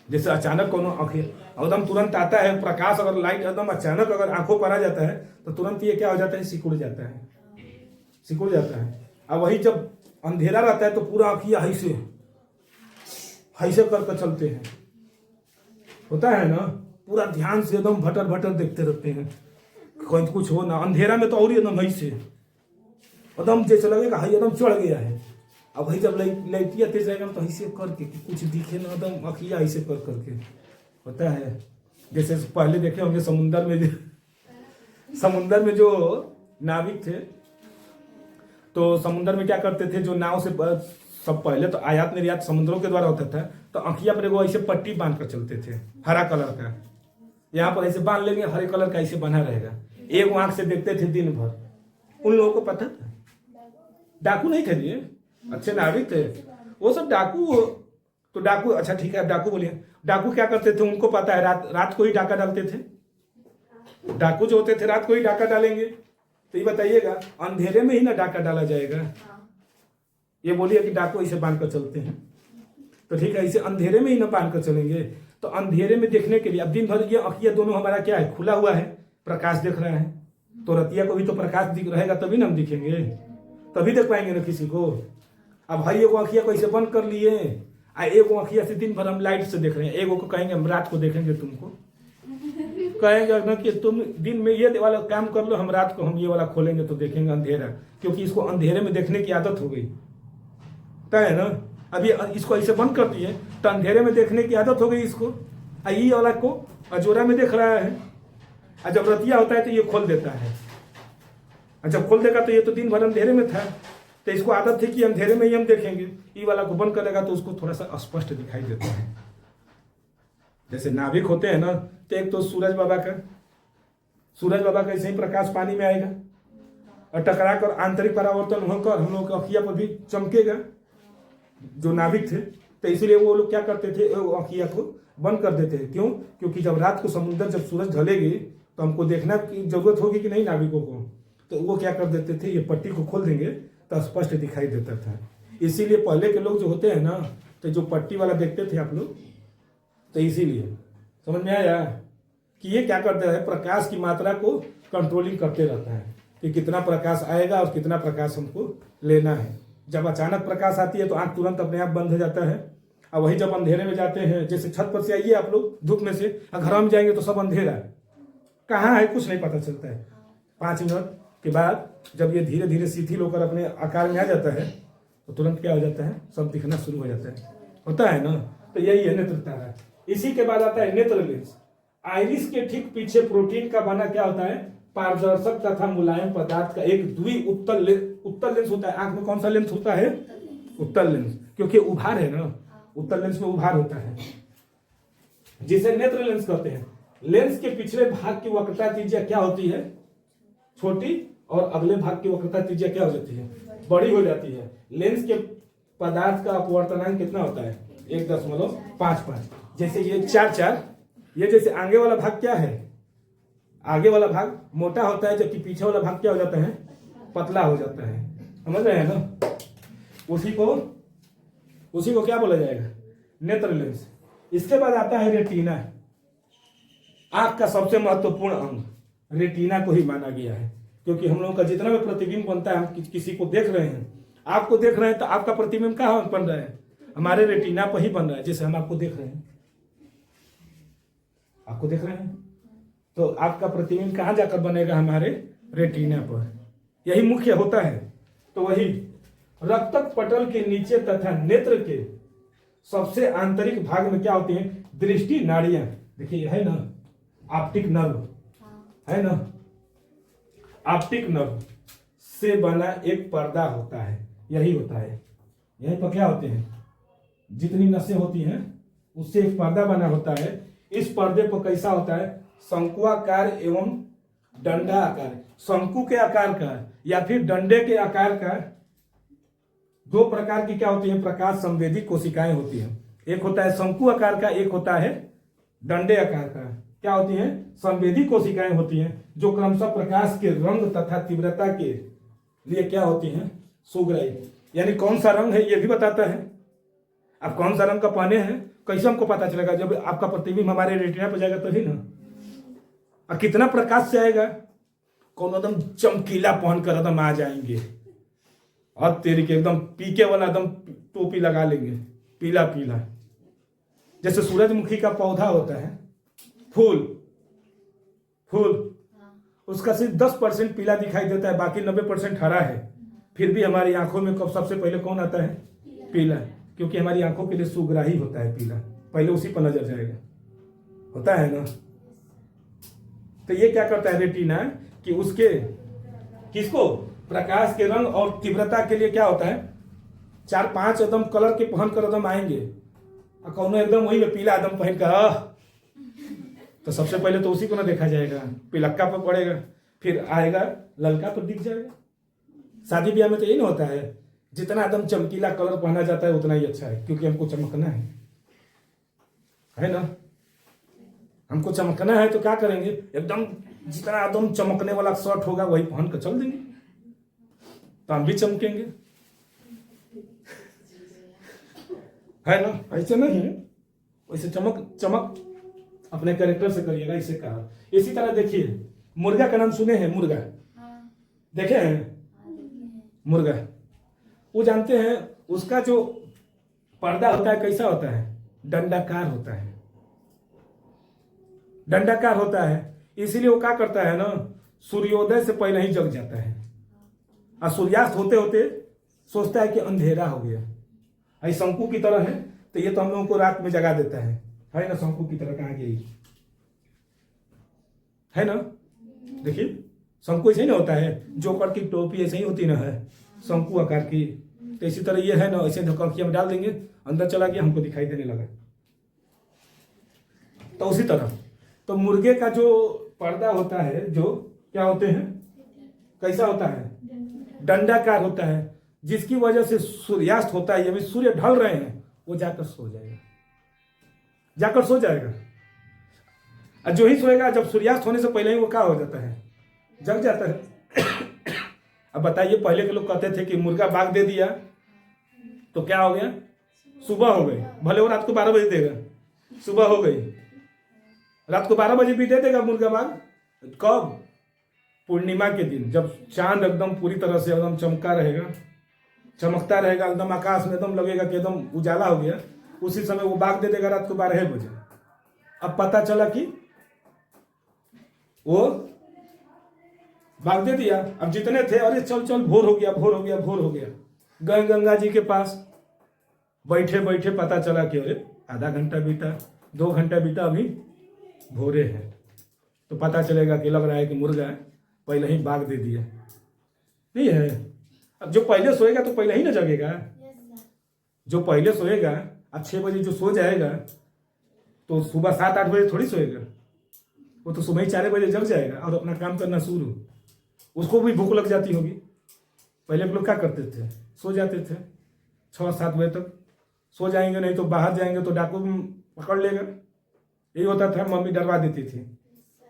जैसे अचानक कोनो आंखें एकदम तुरंत आता है प्रकाश, अगर लाइट एकदम अचानक अगर आंखों पर आ जाता है तो तुरंत ये क्या हो जाता है? सिकुड़ जाता है, सिकुड़ जाता है। अब वही जब अंधेरा रहता है तो पूरा आंखियां ऐसे करके चलते हैं, होता है ना, पूरा ध्यान से एकदम भटर भटर देखते रहते हैं, कोई कुछ हो ना। अंधेरा में तो और एकदम ऐसे एकदम जैसे लगेगा हाई एकदम चढ़ गया है। अब वही जब लाइटिया तेज रहेगा तो ऐसे करके कि कुछ दिखे ना, एकदम आंखियां ऐसे कर करके होता है। जैसे पहले देखे होंगे समुंदर में जो नाविक थे, तो समुद्र में क्या करते थे? जो नाव से सब पहले तो आयात निर्यात समुद्रों के द्वारा होता था, तो आंखिया पर एगो ऐसे पट्टी बांध कर चलते थे, हरा कलर का। यहाँ पर ऐसे बांध लेंगे, हरे कलर का ऐसे बना रहेगा। एक आंख से देखते थे दिन भर। उन लोगों को पता था, डाकू नहीं थे ये, अच्छे नाविक थे वो सब। डाकू तो डाकू, अच्छा ठीक है डाकू बोलिए। डाकू क्या करते थे? उनको पता है रात को ही डाका डालते थे। डाकू जो होते थे रात को ही डाका डालेंगे। तो ये बताइएगा, अंधेरे में ही ना डाका डाला जाएगा? ये बोलिए कि डाकू ऐसे बांध कर चलते हैं, तो ठीक है, इसे अंधेरे में ही ना बांध कर चलेंगे। तो अंधेरे में देखने के लिए अब दिन भर ये आंखियां दोनों हमारा क्या है? खुला हुआ है, प्रकाश देख रहा है। तो रतिया को भी तो प्रकाश दिख रहेगा, तभी ना हम दिखेंगे, तभी देख पाएंगे ना किसी को। अब भाई एगो आंखिया को ऐसे बंद कर लिए, एगो आंखिया से दिन भर हम लाइट से देख रहे हैं। एगो को कहेंगे हम रात को देखेंगे, तुमको कहेंगे ना कि तुम दिन में ये वाला काम कर लो, हम रात को हम ये वाला खोलेंगे तो देखेंगे अंधेरा, क्योंकि इसको अंधेरे में देखने की आदत हो गई है ना। अभी इसको ऐसे बंद कर दिए तो अंधेरे में देखने की आदत हो गई इसको। ये वाला को अजोरा में देख रहा है, और जब रतिया होता है तो ये खोल देता है, और जब खोल देगा तो ये तो दिन भर अंधेरे में था, तो इसको आदत थी कि अंधेरे में ही हम देखेंगे। ये वाला को बंद करेगा तो उसको थोड़ा सा स्पष्ट दिखाई देता है। जैसे नाविक होते हैं ना, तो एक तो सूरज बाबा का ऐसे ही प्रकाश पानी में आएगा और टकरा कर आंतरिक परावर्तन होकर हम लोग की आंखिया पर भी चमकेगा, जो नाविक थे। तो इसलिए वो लोग क्या करते थे? आंखिया को बंद कर देते हैं। क्यों? क्योंकि जब रात को समुद्र जब सूरज ढलेगी तो हमको देखना की जरूरत होगी कि नहीं नाविकों को, तो वो क्या कर देते थे, ये पट्टी को खोल देंगे तो स्पष्ट दिखाई देता था। इसीलिए पहले के लोग जो होते हैं ना, तो जो पट्टी वाला देखते थे आप लोग, तो इसीलिए समझ में आया कि ये क्या करता है, प्रकाश की मात्रा को कंट्रोलिंग करते रहता है कि कितना प्रकाश आएगा और कितना प्रकाश हमको लेना है। जब अचानक प्रकाश आती है तो आंख तुरंत अपने आप बंद हो जाता है, और वही जब अंधेरे में जाते हैं, जैसे छत पर से आइए आप लोग धूप में से, और घर में जाएंगे तो सब अंधेरा है, कहाँ है कुछ नहीं पता चलता है। 5 मिनट के बाद जब ये धीरे धीरे शिथिल होकर अपने आकार में आ जाता है तो तुरंत क्या हो जाता है, सब दिखना शुरू हो जाता है, होता है ना। तो यही है नेत्र तारा। इसी के बाद आता है नेत्र लेंस। आइरिस के ठीक पीछे प्रोटीन का बना क्या होता है, पारदर्शक तथा मुलायम पदार्थ का एक द्वि उत्तल लेंस होता है। आंख में कौन सा लेंस होता है, उत्तल लेंस, क्योंकि उभार है ना, उत्तल लेंस में उभार होता है, जिसे नेत्र लेंस कहते हैं। लेंस के पिछले भाग की वक्रता त्रिज्या क्या होती है, छोटी, और अगले भाग की वक्रता त्रिज्या क्या हो जाती है, बड़ी हो जाती है। लेंस के पदार्थ का अपवर्तनांक कितना होता है, 1.55। जैसे ये 4, ये जैसे आगे वाला भाग क्या है, आगे वाला भाग मोटा होता है, जबकि पीछे वाला भाग क्या हो जाता है, पतला हो जाता है। समझ रहे हैं ना। उसी को क्या बोला जाएगा, नेत्र लेंस। इसके बाद आता है रेटिना। आंख का सबसे महत्वपूर्ण अंग रेटिना को ही माना गया है, क्योंकि हम लोगों का जितना भी प्रतिबिंब बनता है, हम किसी को देख रहे हैं, आपको देख रहे हैं, तो आपका प्रतिबिंब कहाँ बन रहा है, हमारे रेटिना पर ही बन रहा है। जैसे हम आपको देख रहे हैं, आपको देख रहे हैं, तो आपका प्रतिबिंब कहाँ जाकर बनेगा, हमारे रेटिना पर। यही मुख्य होता है। तो वही रक्तक पटल के नीचे तथा नेत्र के सबसे आंतरिक भाग में क्या होती है, दृष्टि नाड़ियां। देखिए है ना, ऑप्टिक नर्व है ना, ऑप्टिक नर्व से बना एक पर्दा होता है, यही होता है। यहीं पर क्या होते हैं, जितनी नसें होती हैं उससे एक पर्दा बना होता है। इस पर्दे पर कैसा होता है, शंकुआकार एवं डंडा आकार। शंकु के आकार का या फिर डंडे के आकार का 2 प्रकार की क्या होती है, प्रकाश संवेदी कोशिकाएं होती हैं। एक होता है शंकु आकार का, एक होता है डंडे आकार का। क्या होती हैं, संवेदी कोशिकाएं होती हैं, जो क्रमशः प्रकाश के रंग तथा तीव्रता के लिए क्या होती हैं, सुग्राही। यानी कौन सा रंग है ये भी बताता है। आप कौन सा रंग का पहने हैं, कैसे हमको पता चलेगा, जब आपका प्रतिबिंब हमारे रेटिना पर जाएगा तभी ना। और कितना प्रकाश से आएगा, कौन एकदम चमकीला पहनकर एकदम आ जाएंगे, और तेरी के एकदम पीके वाला एकदम टोपी लगा लेंगे, पीला पीला, जैसे सूरजमुखी का पौधा होता है, फूल उसका सिर्फ 10% पीला दिखाई देता है, बाकी 90% हरा है। फिर भी हमारी आंखों में कब सबसे पहले कौन आता है, पीला, क्योंकि हमारी आंखों के लिए सुग्राही होता है पीला, पहले उसी पर नजर जाएगा, होता है ना। तो ये क्या करता है रेटिना, कि उसके किसको, प्रकाश के रंग और तीव्रता के लिए क्या होता है, 4-5 एकदम कलर के पहन कर एकदम आएंगे, और कौन एकदम वही में पीला एकदम पहन कर, तो सबसे पहले तो उसी को ना देखा जाएगा, पिलक्का पर पड़ेगा, फिर आएगा ललका पर दिख जाएगा। शादी ब्याह में तो यही ना होता है, जितना एकदम चमकीला कलर पहना जाता है उतना ही अच्छा है, क्योंकि हमको चमकना है ना। हमको चमकना है तो क्या करेंगे, एकदम जितना एकदम चमकने वाला शर्ट होगा वही पहन कर चल देंगे, तो हम भी चमकेंगे, है ना। ऐसे नहीं है, वैसे चमक अपने कैरेक्टर से करिएगा, इसे कहा। इसी तरह देखिए, मुर्गा का नाम सुने हैं, मुर्गा देखे हैं, मुर्गा, वो जानते हैं उसका जो पर्दा होता है कैसा होता है, डंडाकार होता है, डंडाकार होता है। इसीलिए वो क्या करता है ना, सूर्योदय से पहले ही जग जाता है, और सूर्यास्त होते होते सोचता है कि अंधेरा हो गया। ऐसे शंकु की तरह है, तो ये तो हम लोगों को रात में जगा देता है ना, शंकु की तरह कहाँ गई, है ना। देखिए शंकु ऐसे ही ना होता है, जोकर की टोपी ऐसे ही होती ना है, शंकु आकार की। तो इसी तरह ये है ना, ऐसे धकड़किया में डाल देंगे, अंदर चला गया, हमको दिखाई देने लगा। तो उसी तरह तो मुर्गे का जो पर्दा होता है, जो क्या होते हैं, कैसा होता है, डंडाकार होता है, जिसकी वजह से सूर्यास्त होता है, यदि सूर्य ढल रहे हैं वो जाकर सो जाएगा, और जो ही सोएगा, जब सूर्यास्त होने से पहले ही वो क्या हो जाता है, जग जाता है। अब बताइए, पहले के लोग कहते थे कि मुर्गा बाग दे दिया तो क्या हो गया, सुबह हो गई, भले वो रात को 12 बजे देगा, सुबह हो गई। रात को 12 बजे भी दे देगा मुर्गा बाग। कब? पूर्णिमा के दिन, जब चांद एकदम पूरी तरह से एकदम चमका रहेगा, चमकता रहेगा एकदम, आकाश में एकदम लगेगा कि एकदम उजाला हो गया, उसी समय वो बाग दे देगा रात को 12 बजे। अब पता चला कि वो बाग दे दिया। अब जितने थे, अरे चल चल भोर हो गया, भोर हो गया, भोर हो गया, गए गंगा जी के पास, बैठे बैठे पता चला कि अरे आधा घंटा बीता, 2 घंटा बीता, अभी भोरे है। तो पता चलेगा कि लग रहा है कि मुर्गा पहले ही बाग दे दिया, नहीं है। अब जो पहले सोएगा तो पहले ही ना जगेगा, जो पहले सोएगा, अब 6 बजे जो सो जाएगा तो सुबह 7-8 बजे थोड़ी सोएगा, वो तो सुबह ही 4 बजे जग जाएगा और अपना काम करना शुरू। उसको भी भूख लग जाती होगी। पहले के लोग क्या करते थे, सो जाते थे 6-7 बजे तक, सो जाएंगे, नहीं तो बाहर जाएंगे तो डाकू पकड़ लेगा। यही होता था, मम्मी डरवा देती थी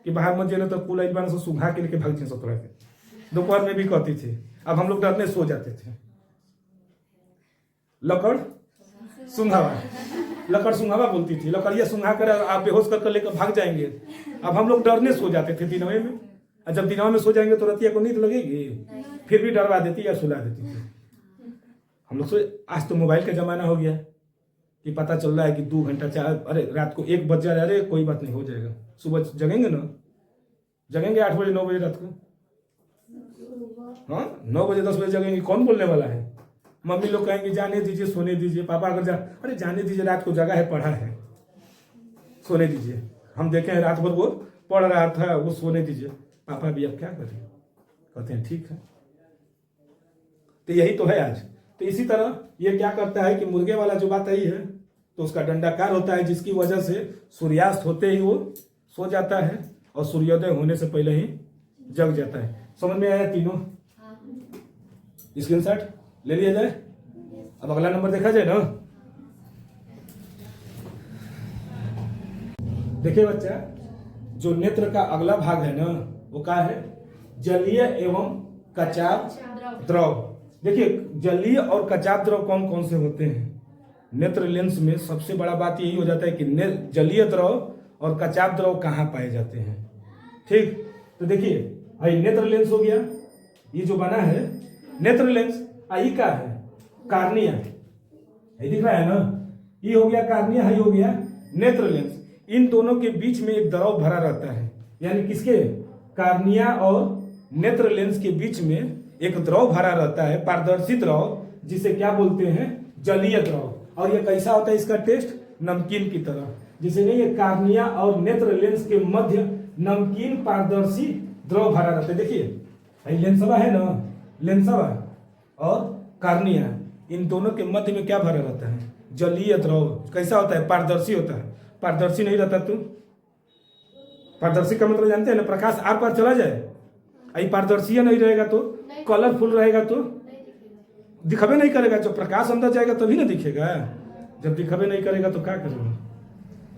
कि बाहर मत जाना, तो पुल एक बार से सुखा के लेके भाग सब थोड़ा के। दोपहर में भी कहती थी। अब हम लोग डरने सो जाते थे। लकड़ सुंघावा, लकड़ सुंघावा बोलती थी, लकड़िया सुंघा कर आप बेहोश कर लेकर भाग जाएंगे। अब हम लोग डरने सो जाते थे दिनवे में, और जब दिनवे में सो जाएंगे तो रतिया को नींद लगेगी, फिर भी डरवा देती या सुला देती थी हम लोग। आज तो मोबाइल का जमाना हो गया कि पता चल रहा है कि 2 घंटा 4, अरे रात को 1 बज जा रहा है, अरे कोई बात नहीं, हो जाएगा, सुबह जगेंगे ना, जगेंगे 8 बजे 9 बजे रात को। हाँ, 9 बजे 10 बजे जगेंगे, कौन बोलने वाला है। मम्मी लोग कहेंगे जाने दीजिए, सोने दीजिए। पापा अगर अरे जाने दीजिए, रात को जगह है, पढ़ा है, सोने दीजिए। हम देखे हैं रात भर वो पढ़ रहा था, वो सोने दीजिए। पापा भी अब क्या करें, कहते हैं ठीक है। तो यही तो है आज। तो इसी तरह ये क्या करता है कि मुर्गे वाला जो बात आई है, तो उसका डंडाकार होता है, जिसकी वजह से सूर्यास्त होते ही वो सो जाता है और सूर्योदय होने से पहले ही जग जाता है। समझ में आया तीनों? स्क्रीनशॉट ले लिया जाए। अब अगला नंबर देखा जाए ना। देखिए बच्चा, जो नेत्र का अगला भाग है ना, वो क्या है, जलीय एवं कचाप द्रव। देखिए, जलीय और कचाप द्रव कौन कौन से होते हैं। नेत्र लेंस में सबसे बड़ा बात यही हो जाता है कि जलीय द्रव और कचाप द्रव कहाँ पाए जाते हैं। ठीक, तो देखिए भाई, नेत्र लेंस हो गया, ये जो बना है नेत्र लेंस, आई का है कार्निया, ये दिख रहा है ना, ये हो गया कार्निया, ये हो गया नेत्र लेंस। इन दोनों के बीच में एक द्रव भरा रहता है, यानी किसके, कार्निया और नेत्र लेंस के बीच में एक द्रव भरा रहता है, पारदर्शी द्रव, जिसे क्या बोलते हैं, जलीय द्रव। और ये कैसा होता है, इसका टेस्ट नमकीन की तरह, जिसे नहीं, ये कार्निया और नेत्र लेंस के मध्य नमकीन पारदर्शी द्रव भरा रहता है। देखिए भाई, लेंसवा है ना, लेंसवा और कार्निया, इन दोनों के मध्य में क्या भरा रहता है, जलीय द्रव। कैसा होता है, पारदर्शी होता है। पारदर्शी नहीं रहता तो, पारदर्शी का मतलब जानते हैं ना, प्रकाश आर पार चला जाए। आई पारदर्शी नहीं रहेगा तो, कलरफुल रहेगा तो दिखबे नहीं करेगा। जब प्रकाश अंदर जाएगा तभी ना दिखेगा, जब दिखबे नहीं करेगा तो क्या करेंगे,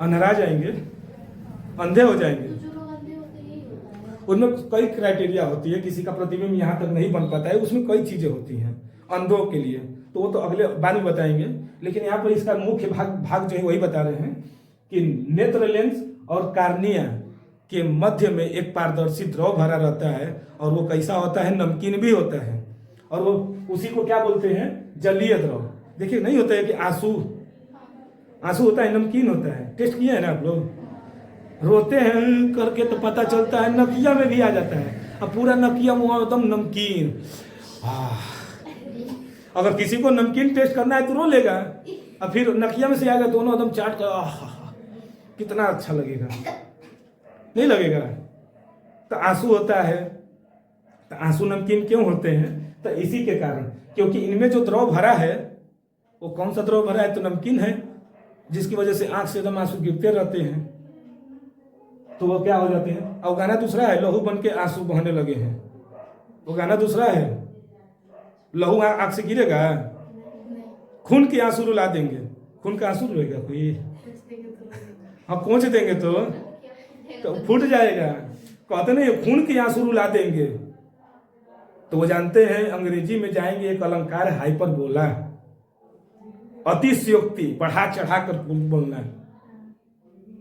अंधेरा जाएंगे, अंधे हो जाएंगे। उनमें कई क्राइटेरिया होती है, किसी का प्रतिबिंब यहाँ तक नहीं बन पाता है, उसमें कई चीजें होती हैं अंधों के लिए, तो वो तो अगले बाद में बताएंगे। लेकिन यहाँ पर इसका मुख्य भाग जो है वही बता रहे हैं कि नेत्र लेंस और कार्निया के मध्य में एक पारदर्शी द्रव भरा रहता है, और वो कैसा होता है, नमकीन भी होता है, और वो उसी को क्या बोलते हैं, जलीय द्रव। देखिए, नहीं होता है कि आंसू, आंसू होता है, नमकीन होता है। टेस्ट किया है ना आप लोग, रोते हैं करके तो पता चलता है, नकिया में भी आ जाता है, अब पूरा नकिया मुँह एकदम नमकीन। अगर किसी को नमकीन टेस्ट करना है तो रो लेगा, और फिर नकिया में से आएगा दोनों एकदम चाट कर, कितना अच्छा लगेगा, नहीं लगेगा। तो आंसू होता है, तो आंसू नमकीन क्यों होते हैं, तो इसी के कारण, क्योंकि इनमें जो द्रव भरा है वो कौन सा द्रव भरा है, तो नमकीन है, जिसकी वजह से आंख से एकदम आंसू गिरते रहते हैं, तो वो क्या हो जाते हैं। और गाना दूसरा है, लहू बन के आंसू बहने लगे हैं, वो गाना दूसरा है, लहू आंख से गिरेगा, खून के आंसू रुला देंगे, खून का आंसू रुएगा कोई, हाँ पहुंच देंगे तो फूट जाएगा। कहते नहीं, खून के आंसू रुला देंगे, तो वो जानते हैं अंग्रेजी में जाएंगे एक अलंकार है हाइपरबोला, अतिशयोक्ति, बढ़ा चढ़ा कर बोलना है।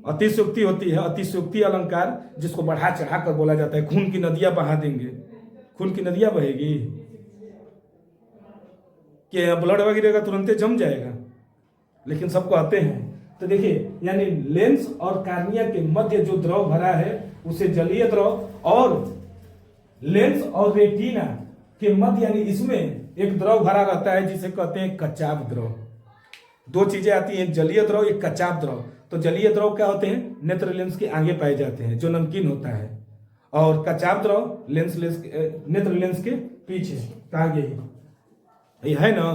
अतिशयोक्ति होती है, अतिशयोक्ति अलंकार जिसको बढ़ा चढ़ा कर बोला जाता है। खून की नदियां बहा देंगे, खून की नदियां बहेगी कि ब्लड वगैरह का तुरंत जम जाएगा, लेकिन सबको आते हैं। तो देखिए, यानी लेंस और कार्निया के मध्य जो द्रव भरा है उसे जलीय द्रव, और लेंस और रेटिना के मध्य यानी इसमें एक द्रव भरा रहता है जिसे कहते हैं कचाप द्रव। दो चीजें आती हैं, एक जलीय द्रव, एक कचाप द्रव। तो जलीय द्रव क्या होते हैं? नेत्र लेंस के आगे पाए जाते हैं, जो नमकीन होता है, और कचाप द्रव नेत्र लेंस के पीछे आगे ही है ना।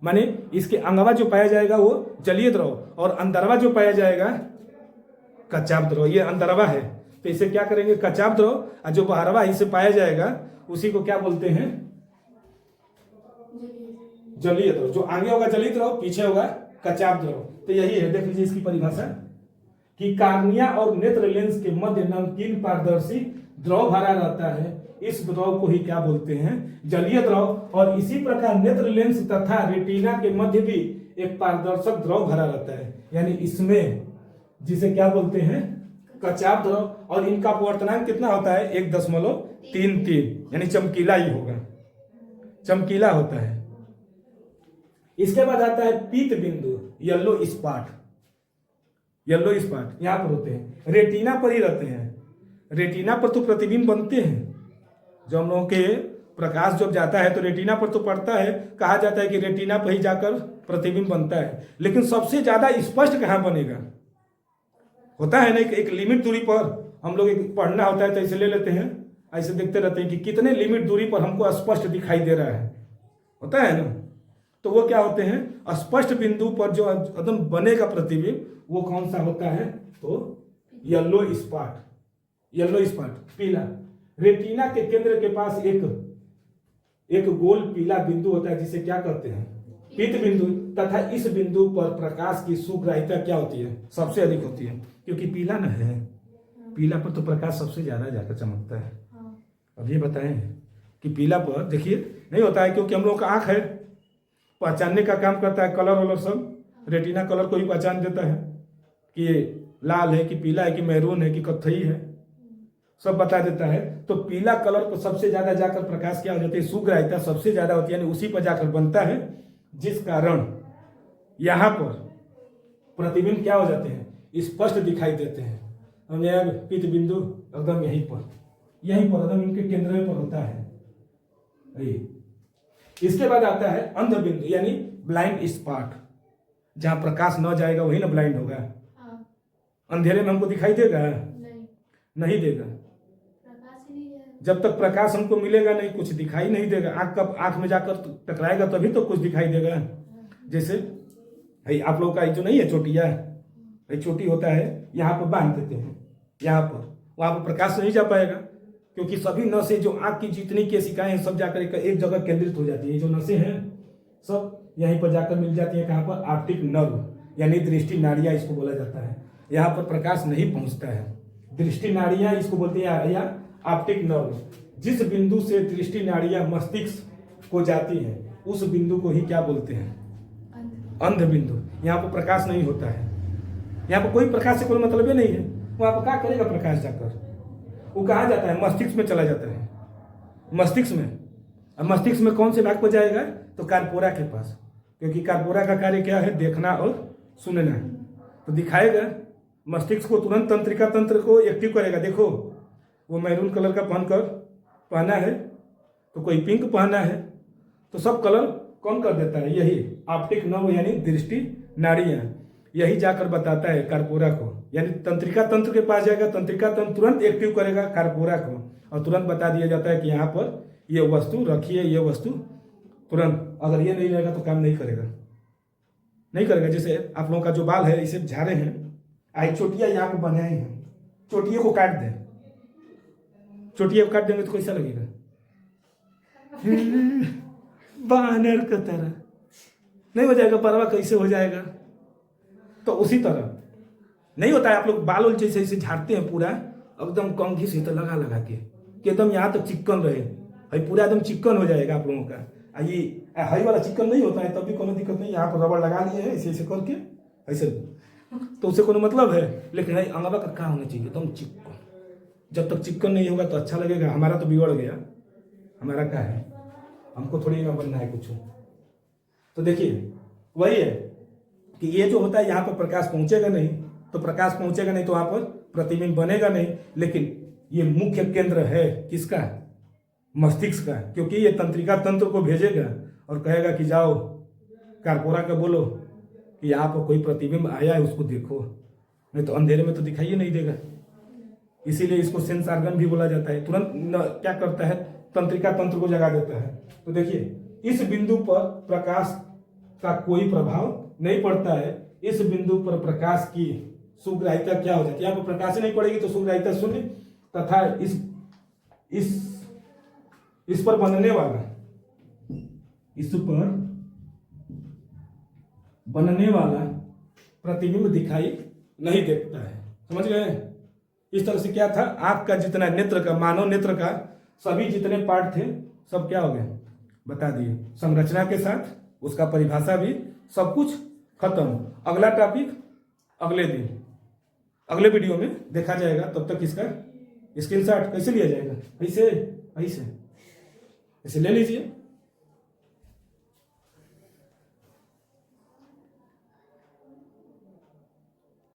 माने इसके अंगवा जो पाया जाएगा वो जलीय द्रव, और अंदरवा जो पाया जाएगा कचाप द्रव। ये अंदरवा है, तो इसे क्या करेंगे? कचाप द्रव। और जो बाहरवा इसे पाया जाएगा उसी को क्या बोलते हैं? जलीय द्रव। जो आगे होगा जलीय द्रव, पीछे होगा कचाप द्रव। तो यही है, देख लीजिए इसकी परिभाषा कि कार्निया और नेत्र लेंस के मध्य नमकीन पारदर्शी द्रव भरा रहता है, इस द्रव को ही क्या बोलते हैं? जलीय द्रव। और इसी प्रकार नेत्र लेंस तथा रेटिना के मध्य भी एक पारदर्शक द्रव भरा रहता है, यानी इसमें, जिसे क्या बोलते हैं? कचाप द्रव। और इनका अपवर्तनांक कितना होता है? 1.33, यानी चमकीला ही होगा, चमकीला होता है। इसके बाद आता है पीत बिंदु, येलो स्पॉट। येलो स्पॉट यहां पर होते हैं, रेटिना पर ही रहते हैं। रेटिना पर तो प्रतिबिंब बनते हैं, जब हम लोगों के प्रकाश जब जाता है तो रेटिना पर तो पड़ता है। कहा जाता है कि रेटिना पर ही जाकर प्रतिबिंब बनता है, लेकिन सबसे ज्यादा स्पष्ट कहाँ बनेगा? होता है ना, एक लिमिट दूरी पर हम लोग पढ़ना होता है तो ऐसे ले लेते हैं, ऐसे देखते रहते हैं कि कितने लिमिट दूरी पर हमको स्पष्ट दिखाई दे रहा है, होता है ना। तो वो क्या होते हैं? स्पष्ट बिंदु पर जो एकदम बनेगा प्रतिबिंब, वो कौन सा होता है? तो येलो स्पॉट, येलो स्पॉट, पीला। रेटिना के केंद्र के पास एक गोल पीला बिंदु होता है जिसे क्या कहते हैं? पीत बिंदु। तथा इस बिंदु पर प्रकाश की सुग्राह्यता क्या होती है? सबसे अधिक होती है, क्योंकि पीला न है, पीला पर तो प्रकाश सबसे ज्यादा जाकर चमकता है। अब ये बताएं कि पीला पर देखिए नहीं होता है, क्योंकि हम लोग का आंख है, पहचानने का काम करता है, कलर वलर सब रेटिना कलर को ही पहचान देता है कि ये लाल है कि पीला है कि मैरून है कि कत्थई है, सब बता देता है। तो पीला कलर को सबसे ज्यादा जाकर प्रकाश क्या हो जाती है? सुग्राह्यता सबसे ज्यादा होती है, यानी उसी पर जाकर बनता है, जिस कारण यहां पर प्रतिबिंब क्या हो जाते हैं? स्पष्ट दिखाई देते हैं। हमने पीत बिंदु एकदम यहीं पर एकदम इनके केंद्र पर होता है। इसके बाद आता है अंध बिंदु, यानी ब्लाइंड स्पॉट। जहां प्रकाश न जाएगा वही ना ब्लाइंड होगा। अंधेरे में हमको दिखाई देगा? नहीं देगा। जब तक प्रकाश हमको मिलेगा नहीं, कुछ दिखाई नहीं देगा। आंख में जाकर टकराएगा तभी तो कुछ दिखाई देगा। जैसे आप लोगों का जो नहीं है चोटिया, चोटी होता है, यहाँ पर बांध देते हैं, यहाँ पर, वहां पर प्रकाश नहीं जा पाएगा, क्योंकि सभी नसें जो आंख की जितनी केशिकाएं हैं सब जाकर एक जगह केंद्रित हो जाती है। जो नसें हैं सब यहीं पर जाकर मिल जाती है। कहाँ पर? ऑप्टिक नर्व, यानी दृष्टि नाड़ियां इसको बोला जाता है। यहाँ पर प्रकाश नहीं पहुंचता है, दृष्टि नाड़ियां इसको बोलते हैं, या ऑप्टिक नर्व। जिस बिंदु से दृष्टि नाड़ियां मस्तिष्क को जाती हैं उस बिंदु को ही क्या बोलते हैं? अंध बिंदु। यहाँ पर प्रकाश नहीं होता है, यहाँ पर कोई प्रकाश से कोई मतलब ही नहीं है। वहां पर क्या करेगा प्रकाश जाकर? वो कहाँ जाता है? मस्तिष्क में चला जाता है, मस्तिष्क में। अब मस्तिष्क में कौन से भाग पर जाएगा? तो कार्पोरा के पास, क्योंकि कार्पोरा का कार्य क्या है? देखना और सुनना। तो दिखाएगा, मस्तिष्क को तुरंत तंत्रिका तंत्र को एक्टिव करेगा। देखो वो मैरून कलर का पहना है, तो कोई पिंक पहना है, तो सब कलर कौन कर देता है? यही ऑप्टिक नर्व, यानी दृष्टि नाड़ियां, यही जाकर बताता है कार्पोरा को। यानी तंत्रिका तंत्र के पास जाएगा, तंत्रिका तंत्र तुरंत एक्टिव करेगा कार्पोरा को, और तुरंत बता दिया जाता है कि यहाँ पर ये वस्तु रखिए, ये वस्तु तुरंत। अगर ये नहीं रहेगा तो काम नहीं करेगा। जैसे आप लोगों का जो बाल है इसे झाड़े हैं, आई चोटिया यहाँ पर बनाए हैं, चोटिये को काट दें, चोटिया को काट देंगे तो कैसा लगेगा? बानर की तरह नहीं हो जाएगा? परवा कैसे हो जाएगा? तो उसी तरह नहीं होता है। आप लोग बाल जैसे झाड़ते हैं पूरा एकदम कंघी से तो लगा के कि एकदम यहाँ तक चिकन रहे, है पूरा एकदम चिकन हो जाएगा आप लोगों का। ये हाई वाला चिकन नहीं होता है तब भी कोनो दिक्कत नहीं, यहाँ पर रबड़ लगा लिए हैं ऐसे ऐसे करके ऐसे, तो उससे कोनो मतलब है। लेकिन है अंगवा का क्या होना चाहिए एकदम चिकन। जब तक चिकन नहीं होगा तो अच्छा लगेगा। हमारा तो बिगड़ गया, हमारा क्या है, हमको थोड़ी ना बनना है कुछ। तो देखिए वही है कि ये जो होता है यहाँ पर प्रकाश पहुंचेगा नहीं, तो प्रकाश पहुंचेगा नहीं तो वहां पर प्रतिबिंब बनेगा नहीं। लेकिन ये मुख्य केंद्र है किसका, मस्तिष्क का, क्योंकि ये तंत्रिका तंत्र को भेजेगा और कहेगा कि जाओ कारपोरा का बोलो कि यहाँ पर कोई प्रतिबिंब आया है उसको देखो, नहीं तो अंधेरे में तो दिखाई नहीं देगा। इसीलिए इसको सेंस ऑर्गन भी बोला जाता है। तुरंत क्या करता है, तंत्रिका तंत्र को जगा देता है। तो देखिए इस बिंदु पर प्रकाश का कोई प्रभाव नहीं पड़ता है। इस बिंदु पर प्रकाश की सुग्राह्यता क्या हो जाती है, यहाँ पर प्रकाश ही नहीं पड़ेगी तो सुग्राह्यता शून्य, तथा इस पर बनने वाला, इस पर बनने वाला प्रतिबिंब दिखाई नहीं देता है। समझ गए। इस तरह से क्या था, आंख का जितना नेत्र का, मानव नेत्र का सभी जितने पार्ट थे सब क्या हो गए बता दिए, संरचना के साथ, उसका परिभाषा भी, सब कुछ खत्म। अगला टॉपिक अगले दिन, अगले वीडियो में देखा जाएगा। तब तक इसका स्क्रीनशॉट कैसे लिया जाएगा, ऐसे ऐसे ऐसे ले लीजिए।